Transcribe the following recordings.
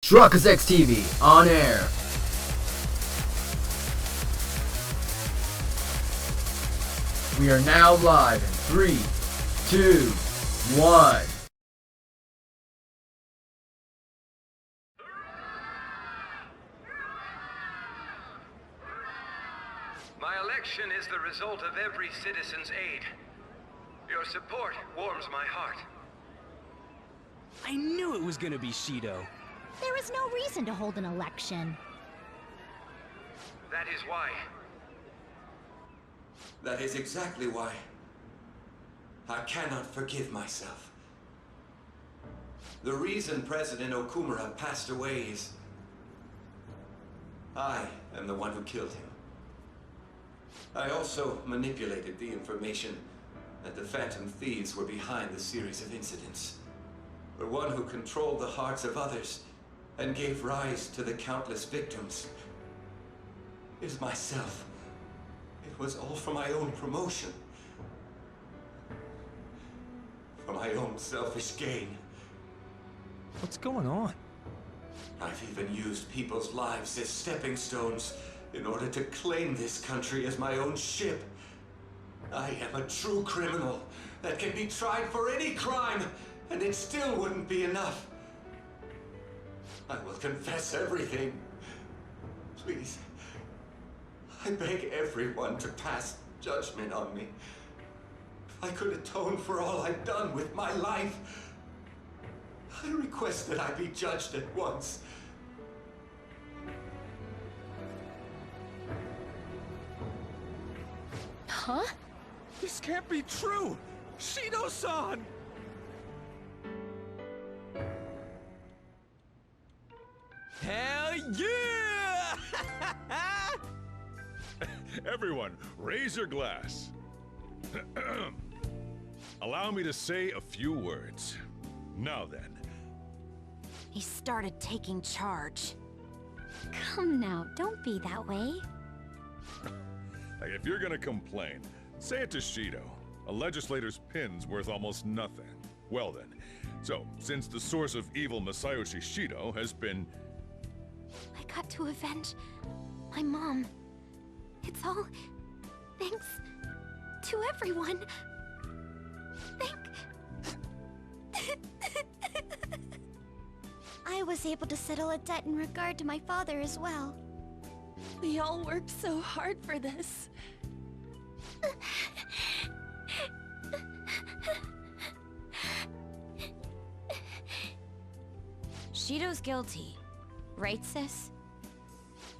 Truckers X TV on air. We are now live in 3, 2, 1. My election is the result of every citizen's aid. Your support warms my heart. I knew it was gonna be Shido. There is no reason to hold an election. That is why. That is exactly why. I cannot forgive myself. The reason President Okumura passed away is... I am the one who killed him. I also manipulated the information that the Phantom Thieves were behind the series of incidents. The one who controlled the hearts of others and gave rise to the countless victims is myself. It was all for my own promotion. For my own selfish gain. What's going on? I've even used people's lives as stepping stones in order to claim this country as my own ship. I am a true criminal that can be tried for any crime, and it still wouldn't be enough. I will confess everything. Please. I beg everyone to pass judgment on me. If I could atone for all I've done with my life, I request that I be judged at once. Huh? This can't be true! Shido-san! Hell yeah! Everyone, raise your glass. Allow me to say a few words. Now then. He started taking charge. Come now, don't be that way. If you're gonna complain, say it to Shido. A legislator's pin's worth almost nothing. Well then, so, since the source of evil Masayoshi Shido has been... I got to avenge my mom. It's all thanks to everyone. I was able to settle a debt in regard to my father as well. We all worked so hard for this. Shido's guilty, right, sis?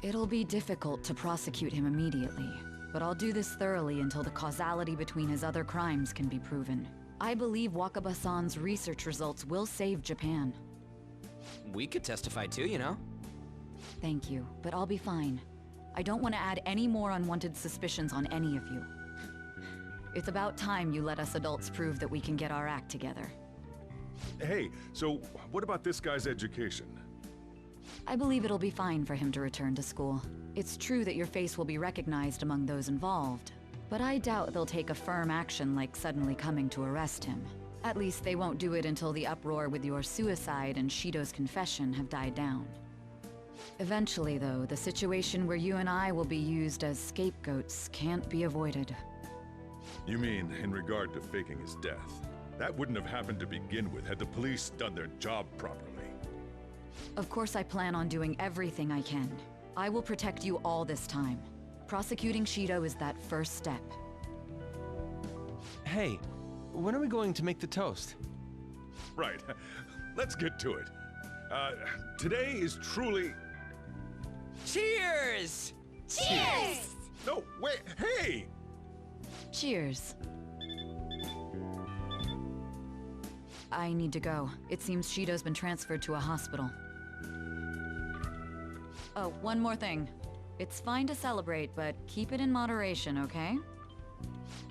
It'll be difficult to prosecute him immediately, but I'll do this thoroughly until the causality between his other crimes can be proven. I believe Wakaba-san's research results will save Japan. We could testify too, you know? Thank you, but I'll be fine. I don't want to add any more unwanted suspicions on any of you. It's about time you let us adults prove that we can get our act together. Hey, so what about this guy's education? I believe it'll be fine for him to return to school. It's true that your face will be recognized among those involved, but I doubt they'll take a firm action like suddenly coming to arrest him. At least they won't do it until the uproar with your suicide and Shido's confession have died down. Eventually, though, the situation where you and I will be used as scapegoats can't be avoided. You mean in regard to faking his death? That wouldn't have happened to begin with had the police done their job properly. Of course I plan on doing everything I can. I will protect you all this time. Prosecuting Shido is that first step. Hey, when are we going to make the toast? Right. Let's get to it. Today is truly... Cheers! Cheers! No, wait, hey! Cheers. I need to go. It seems Shido's been transferred to a hospital. Oh, one more thing. It's fine to celebrate, but keep it in moderation, okay?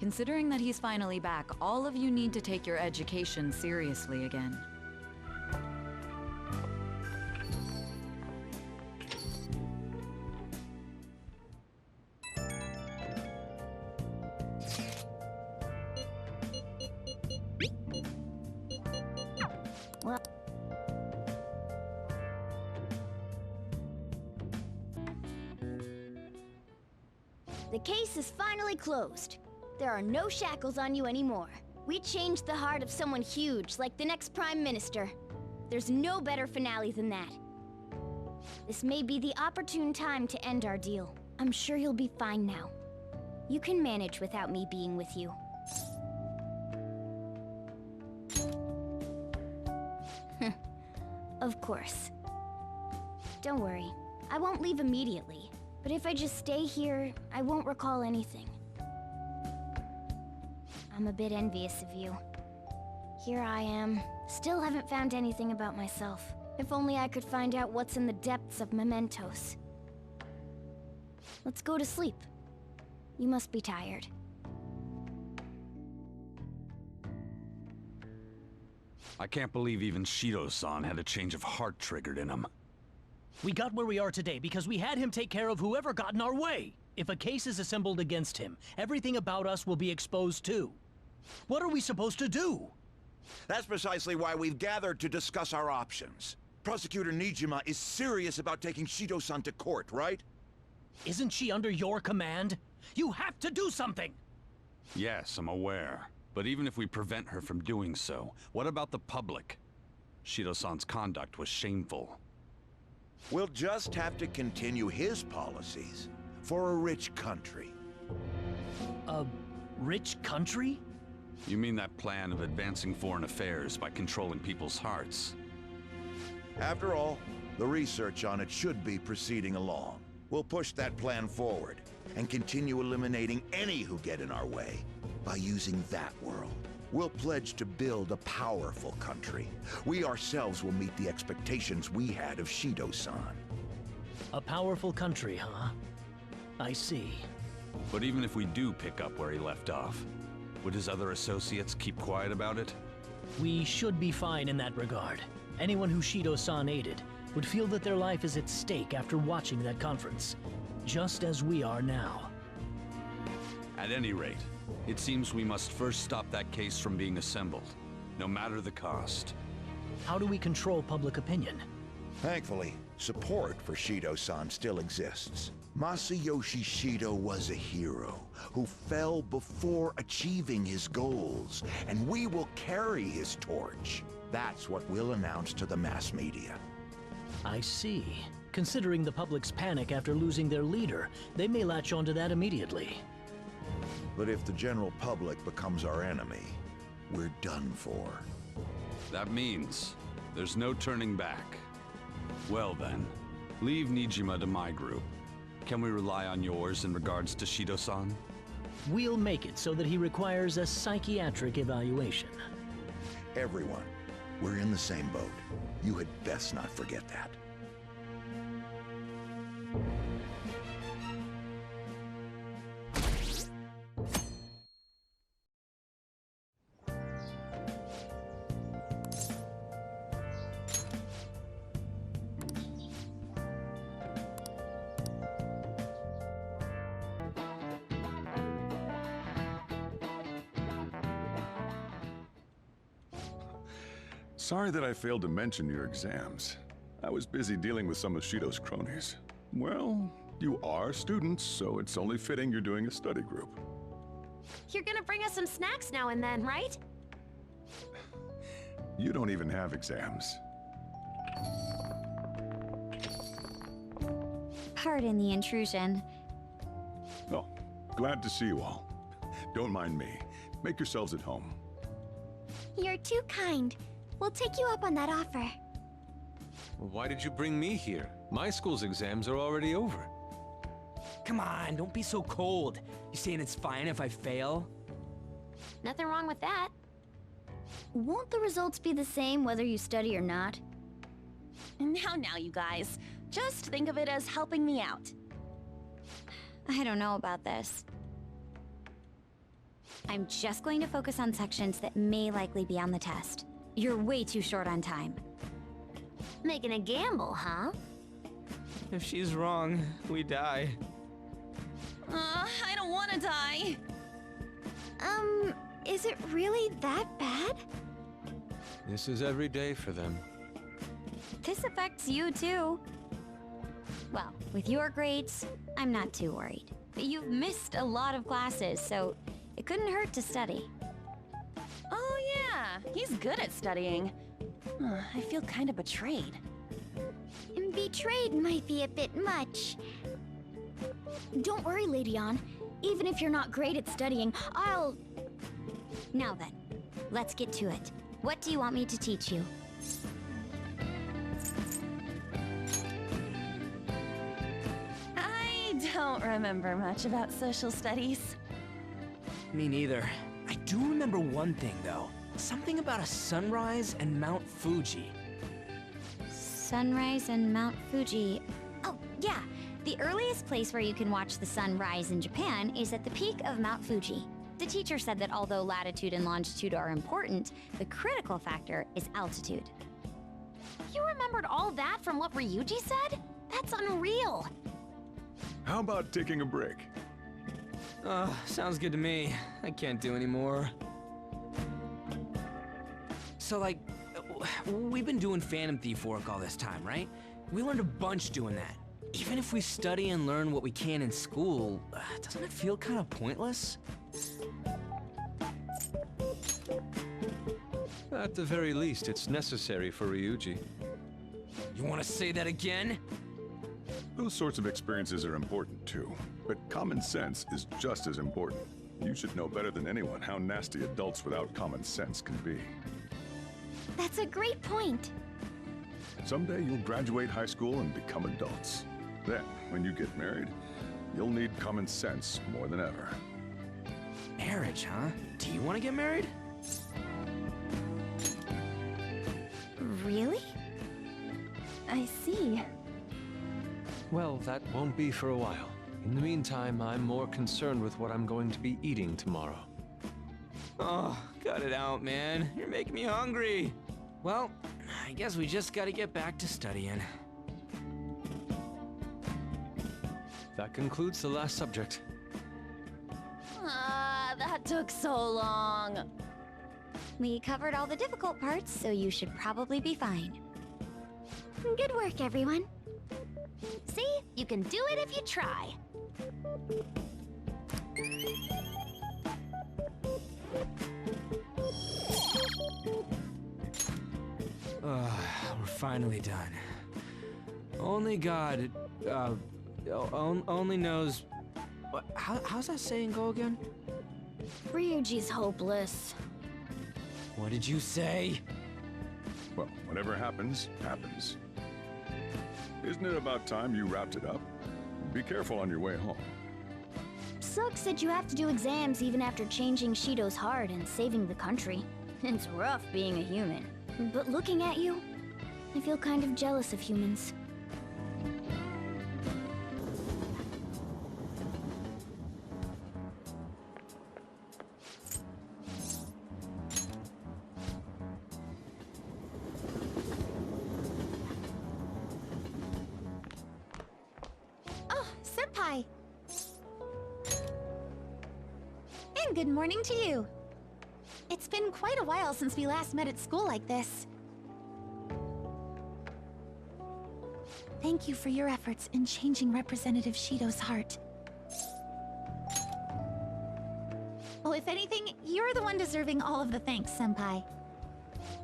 Considering that he's finally back, all of you need to take your education seriously again. The case is finally closed. There are no shackles on you anymore. We changed the heart of someone huge, like the next Prime Minister. There's no better finale than that. This may be the opportune time to end our deal. I'm sure you'll be fine now. You can manage without me being with you. Of course. Don't worry, I won't leave immediately. But if I just stay here, I won't recall anything. I'm a bit envious of you. Here I am, still haven't found anything about myself. If only I could find out what's in the depths of mementos. Let's go to sleep. You must be tired. I can't believe even Shido-san had a change of heart triggered in him. We got where we are today because we had him take care of whoever got in our way. If a case is assembled against him, everything about us will be exposed too. What are we supposed to do? That's precisely why we've gathered to discuss our options. Prosecutor Nijima is serious about taking Shido-san to court, right? Isn't she under your command? You have to do something! Yes, I'm aware. But even if we prevent her from doing so, what about the public? Shido-san's conduct was shameful. We'll just have to continue his policies for a rich country. A rich country? You mean that plan of advancing foreign affairs by controlling people's hearts? After all, the research on it should be proceeding along. We'll push that plan forward and continue eliminating any who get in our way by using that world. We'll pledge to build a powerful country. We ourselves will meet the expectations we had of Shido-san. A powerful country, huh? I see. But even if we do pick up where he left off, would his other associates keep quiet about it? We should be fine in that regard. Anyone who Shido-san aided would feel that their life is at stake after watching that conference, just as we are now. At any rate, it seems we must first stop that case from being assembled, no matter the cost. How do we control public opinion? Thankfully, support for Shido-san still exists. Masayoshi Shido was a hero who fell before achieving his goals, and we will carry his torch. That's what we'll announce to the mass media. I see. Considering the public's panic after losing their leader, they may latch onto that immediately. But if the general public becomes our enemy, we're done for. That means there's no turning back. Well then, leave Nijima to my group. Can we rely on yours in regards to Shido-san? We'll make it so that he requires a psychiatric evaluation. Everyone, we're in the same boat. You had best not forget that. Sorry that I failed to mention your exams. I was busy dealing with some of Shido's cronies. Well, you are students, so it's only fitting you're doing a study group. You're gonna bring us some snacks now and then, right? You don't even have exams. Pardon the intrusion. Oh, glad to see you all. Don't mind me. Make yourselves at home. You're too kind. We'll take you up on that offer. Why did you bring me here? My school's exams are already over. Come on, don't be so cold. You saying it's fine if I fail? Nothing wrong with that. Won't the results be the same whether you study or not? Now, you guys. Just think of it as helping me out. I don't know about this. I'm just going to focus on sections that may likely be on the test. You're way too short on time. Making a gamble, huh? If she's wrong, we die. I don't want to die. Is it really that bad? This is every day for them. This affects you too. Well, with your grades, I'm not too worried. You've missed a lot of classes, so it couldn't hurt to study. Oh yeah, he's good at studying. I feel kind of betrayed. Betrayed might be a bit much. Don't worry, Lady Ann. Even if you're not great at studying, I'll... Now then, let's get to it. What do you want me to teach you? I don't remember much about social studies. Me neither. I do remember one thing, though. Something about a sunrise and Mount Fuji. Sunrise and Mount Fuji. Oh, yeah. The earliest place where you can watch the sun rise in Japan is at the peak of Mount Fuji. The teacher said that although latitude and longitude are important, the critical factor is altitude. You remembered all that from what Ryuji said? That's unreal. How about taking a break? Sounds good to me. I can't do any more. So, like, we've been doing Phantom Thief work all this time, right? We learned a bunch doing that. Even if we study and learn what we can in school, doesn't it feel kind of pointless? At the very least, it's necessary for Ryuji. You want to say that again? Those sorts of experiences are important too, but common sense is just as important. You should know better than anyone how nasty adults without common sense can be. That's a great point. Someday you'll graduate high school and become adults. Then, when you get married, you'll need common sense more than ever. Marriage, huh? Do you want to get married? Really? I see. Well, that won't be for a while. In the meantime, I'm more concerned with what I'm going to be eating tomorrow. Oh, cut it out, man. You're making me hungry. Well, I guess we just gotta get back to studying. That concludes the last subject. That took so long. We covered all the difficult parts, so you should probably be fine. Good work, everyone. See? You can do it if you try. We're finally done. Only God, only knows... How's that saying go again? Ryuji's hopeless. What did you say? Well, whatever happens, happens. Isn't it about time you wrapped it up? Be careful on your way home. Sucks that you have to do exams even after changing Shido's heart and saving the country. It's rough being a human. But looking at you, I feel kind of jealous of humans. Oh, Senpai! And good morning to you. It's been quite a while since we last met at school like this. Thank you for your efforts in changing Representative Shido's heart. Oh, if anything, you're the one deserving all of the thanks, Senpai.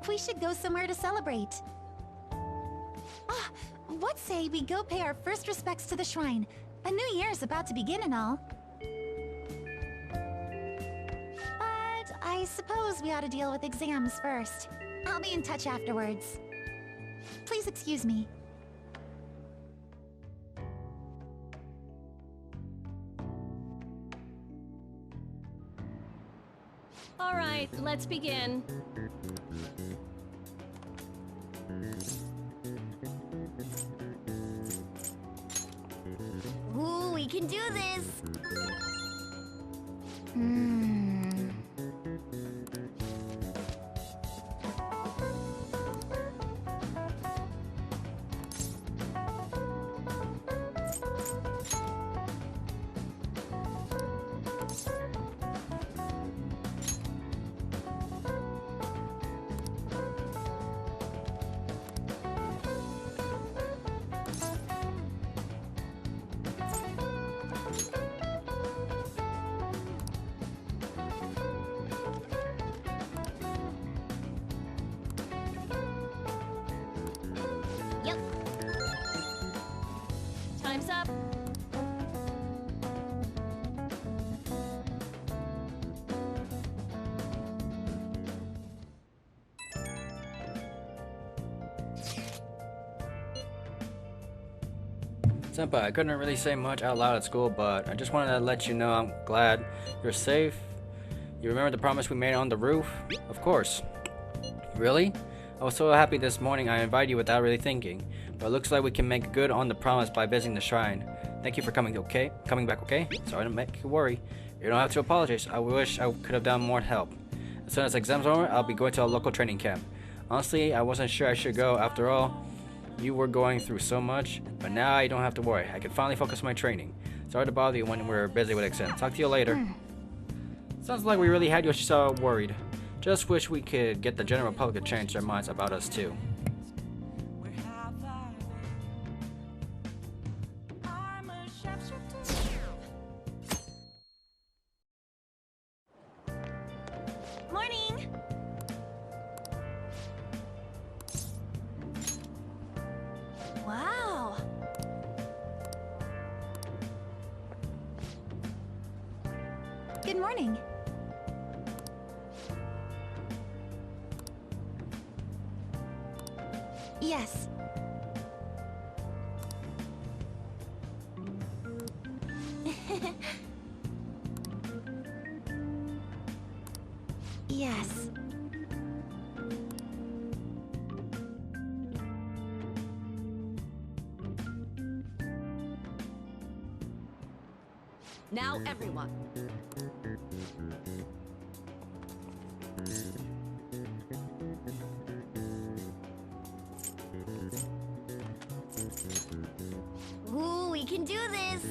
We should go somewhere to celebrate. Ah, what say we go pay our first respects to the shrine? A new year is about to begin and all. But I suppose we ought to deal with exams first. I'll be in touch afterwards. Please excuse me. All right, let's begin. Ooh, we can do this! Senpai, I couldn't really say much out loud at school, but I just wanted to let you know I'm glad you're safe. You remember the promise we made on the roof? Of course. Really? I was so happy this morning I invited you without really thinking, but it looks like we can make good on the promise by visiting the shrine. Thank you for coming back, okay? Sorry to make you worry. You don't have to apologize. I wish I could have done more to help. As soon as exams are over, I'll be going to a local training camp. Honestly, I wasn't sure I should go. After all, you were going through so much, but now I don't have to worry. I can finally focus on my training. Sorry to bother you when we're busy with exams. Talk to you later. Sounds like we really had you so worried. Just wish we could get the general public to change their minds about us too. Morning! Wow! Good morning. Yes. Yes. Now, everyone. Ooh, we can do this!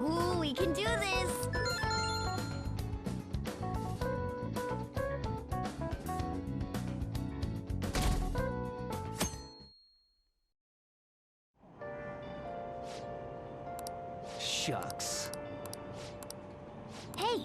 Ooh, we can do this! Shucks. Hey!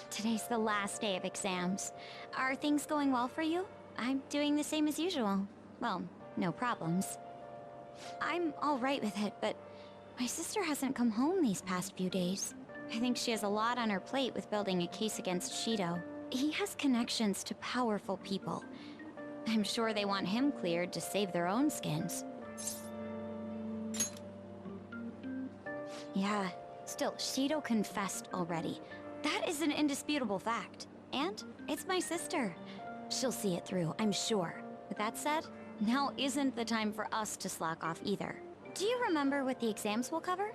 Today's the last day of exams. Are things going well for you? I'm doing the same as usual. Well, no problems. I'm alright with it, but my sister hasn't come home these past few days. I think she has a lot on her plate with building a case against Shido. He has connections to powerful people. I'm sure they want him cleared to save their own skins. Yeah, still, Shido confessed already. That is an indisputable fact. And it's my sister. She'll see it through, I'm sure. With that said, now isn't the time for us to slack off either. Do you remember what the exams will cover?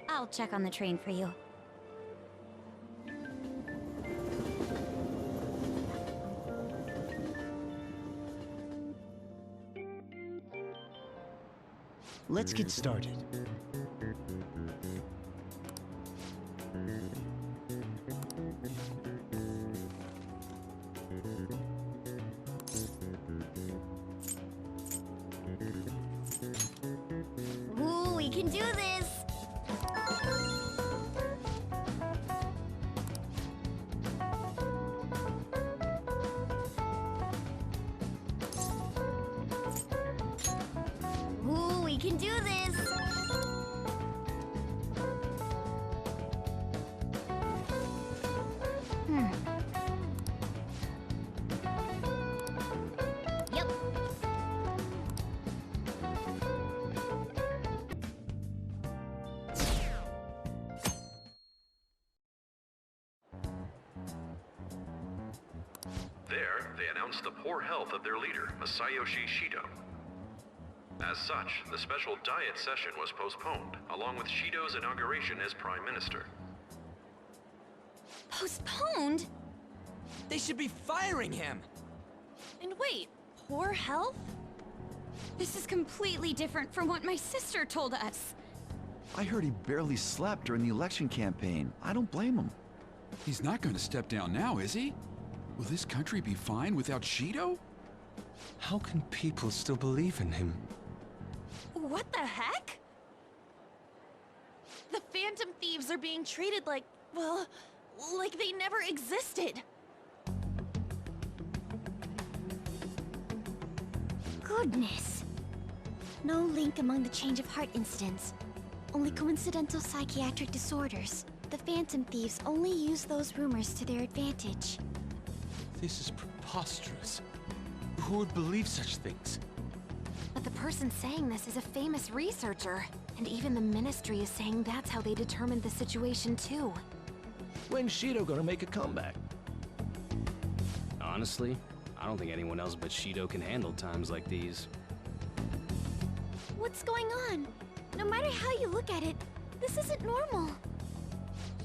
I'll check on the train for you. Let's get started. Ooh, we can do this! Ooh, we can do this! Yep. There, they announced the poor health of their leader, Masayoshi Shido. As such, the special diet session was postponed, along with Shido's inauguration as Prime Minister. Postponed? They should be firing him! And wait, poor health? This is completely different from what my sister told us. I heard he barely slept during the election campaign. I don't blame him. He's not going to step down now, is he? Will this country be fine without Shido? How can people still believe in him? What the heck? The Phantom Thieves are being treated like, well, like they never existed. Goodness. No link among the change of heart incidents. Only coincidental psychiatric disorders. The Phantom Thieves only use those rumors to their advantage. This is preposterous. Who would believe such things? But the person saying this is a famous researcher. And even the Ministry is saying that's how they determined the situation too. When's Shido gonna make a comeback? Honestly, I don't think anyone else but Shido can handle times like these. What's going on? No matter how you look at it, this isn't normal.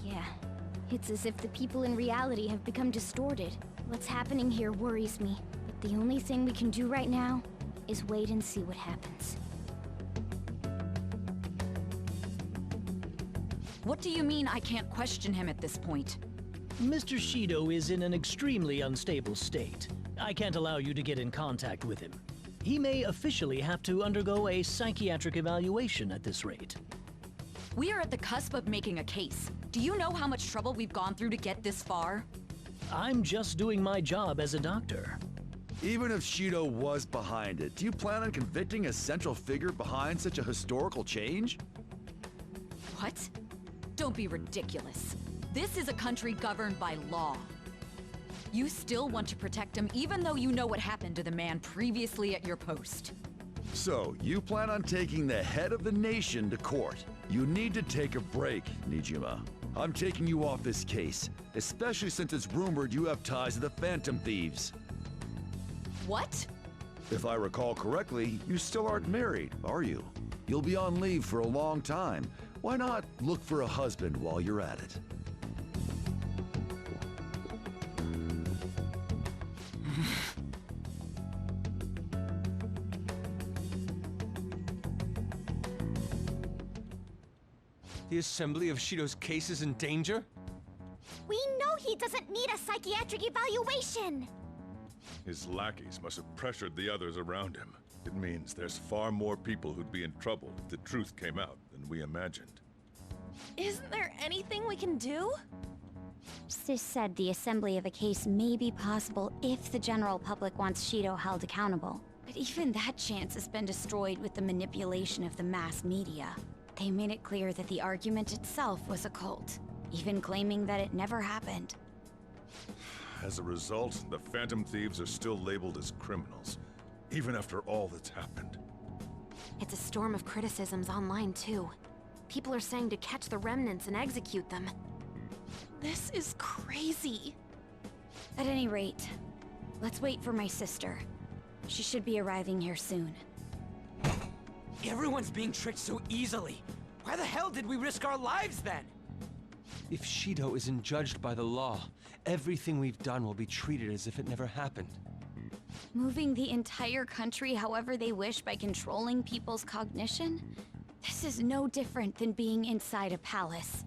Yeah, it's as if the people in reality have become distorted. What's happening here worries me. But the only thing we can do right now is wait and see what happens. What do you mean I can't question him at this point? Mr. Shido is in an extremely unstable state. I can't allow you to get in contact with him. He may officially have to undergo a psychiatric evaluation at this rate. We are at the cusp of making a case. Do you know how much trouble we've gone through to get this far? I'm just doing my job as a doctor. Even if Shido was behind it, do you plan on convicting a central figure behind such a historical change? What? Don't be ridiculous. This is a country governed by law. You still want to protect him even though you know what happened to the man previously at your post. So, you plan on taking the head of the nation to court. You need to take a break, Nijima. I'm taking you off this case, especially since it's rumored you have ties to the Phantom Thieves. What? If I recall correctly, you still aren't married, are you? You'll be on leave for a long time. Why not look for a husband while you're at it? The assembly of Shido's case is in danger? We know he doesn't need a psychiatric evaluation! His lackeys must have pressured the others around him. It means there's far more people who'd be in trouble if the truth came out than we imagined. Isn't there anything we can do? Sis said the assembly of a case may be possible if the general public wants Shido held accountable. But even that chance has been destroyed with the manipulation of the mass media. They made it clear that the argument itself was a cult, even claiming that it never happened. As a result, the Phantom Thieves are still labeled as criminals, even after all that's happened. It's a storm of criticisms online too. People are saying to catch the remnants and execute them. This is crazy. At any rate, let's wait for my sister. She should be arriving here soon. Everyone's being tricked so easily. Why the hell did we risk our lives then? If Shido isn't judged by the law, everything we've done will be treated as if it never happened. Moving the entire country however they wish by controlling people's cognition? This is no different than being inside a palace.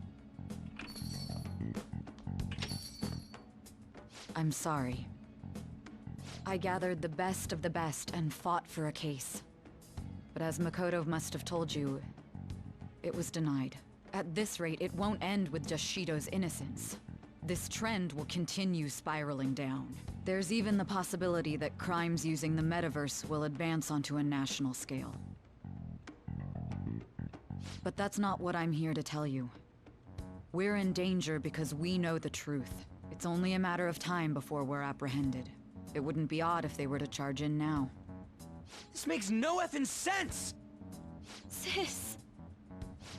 I'm sorry. I gathered the best of the best and fought for a case. But as Makoto must have told you, it was denied. At this rate, it won't end with just Shido's innocence. This trend will continue spiraling down. There's even the possibility that crimes using the metaverse will advance onto a national scale. But that's not what I'm here to tell you. We're in danger because we know the truth. It's only a matter of time before we're apprehended. It wouldn't be odd if they were to charge in now. This makes no effing sense! Sis!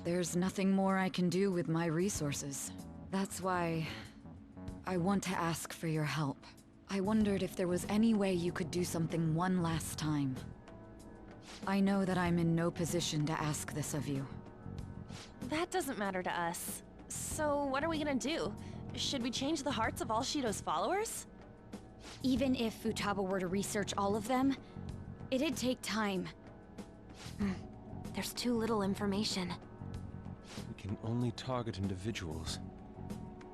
There's nothing more I can do with my resources. That's why I want to ask for your help. I wondered if there was any way you could do something one last time. I know that I'm in no position to ask this of you. That doesn't matter to us. So what are we gonna do? Should we change the hearts of all Shido's followers? Even if Futaba were to research all of them, it'd take time. There's too little information. We can only target individuals.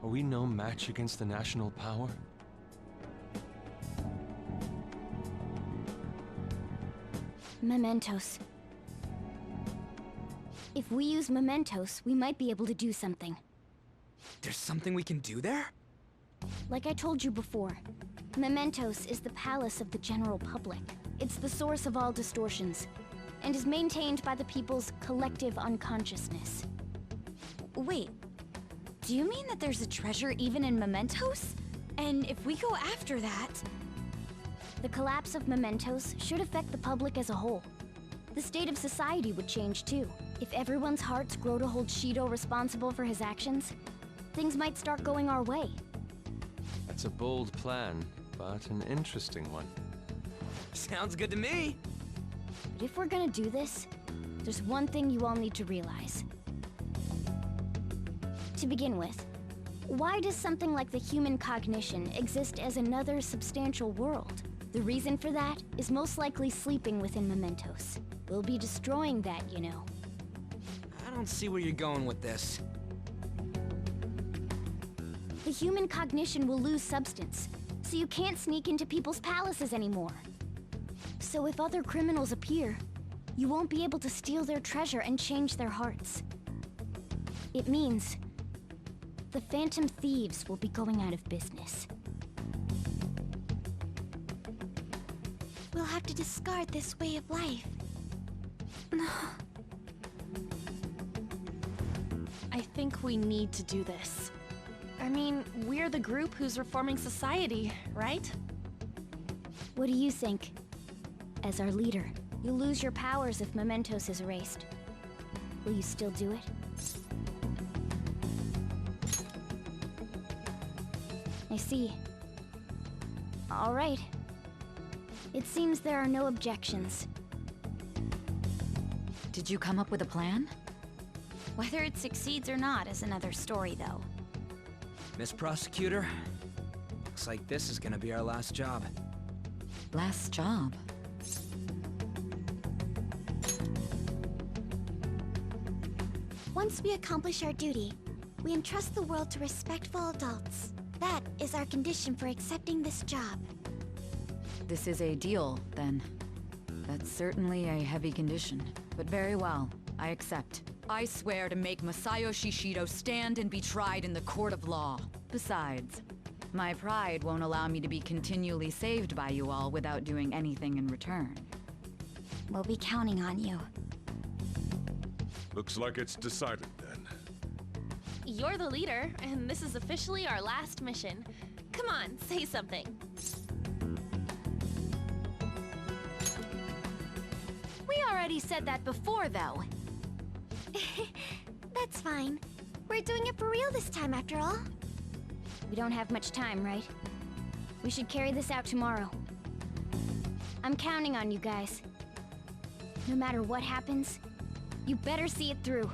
Are we no match against the national power? Mementos. If we use mementos, we might be able to do something. There's something we can do there? Like I told you before, mementos is the palace of the general public. It's the source of all distortions. and is maintained by the people's collective unconsciousness. Wait, do you mean that there's a treasure even in mementos? And if we go after that... The collapse of mementos should affect the public as a whole. The state of society would change too. If everyone's hearts grow to hold Shido responsible for his actions, things might start going our way. That's a bold plan, but an interesting one. Sounds good to me. But if we're gonna do this, there's one thing you all need to realize. To begin with, why does something like the human cognition exist as another substantial world? The reason for that is most likely sleeping within mementos. We'll be destroying that, you know. I don't see where you're going with this. The human cognition will lose substance, so you can't sneak into people's palaces anymore. So if other criminals appear, you won't be able to steal their treasure and change their hearts. It means the Phantom Thieves will be going out of business. We'll have to discard this way of life. I think we need to do this. I mean, we're the group who's reforming society, right? What do you think? As our leader, you'll lose your powers if mementos is erased. Will you still do it? I see. All right. It seems there are no objections. Did you come up with a plan? Whether it succeeds or not is another story, though. Miss Prosecutor, looks like this is gonna be our last job. Last job? Once we accomplish our duty, we entrust the world to respectful adults. That is our condition for accepting this job. This is a deal, then. That's certainly a heavy condition. But very well, I accept. I swear to make Masayoshi Shido stand and be tried in the court of law. Besides, my pride won't allow me to be continually saved by you all without doing anything in return. We'll be counting on you. Looks like it's decided then. You're the leader, and this is officially our last mission. Come on, say something. We already said that before, though. That's fine. We're doing it for real this time, after all. We don't have much time, right? We should carry this out tomorrow. I'm counting on you guys. No matter what happens, you better see it through.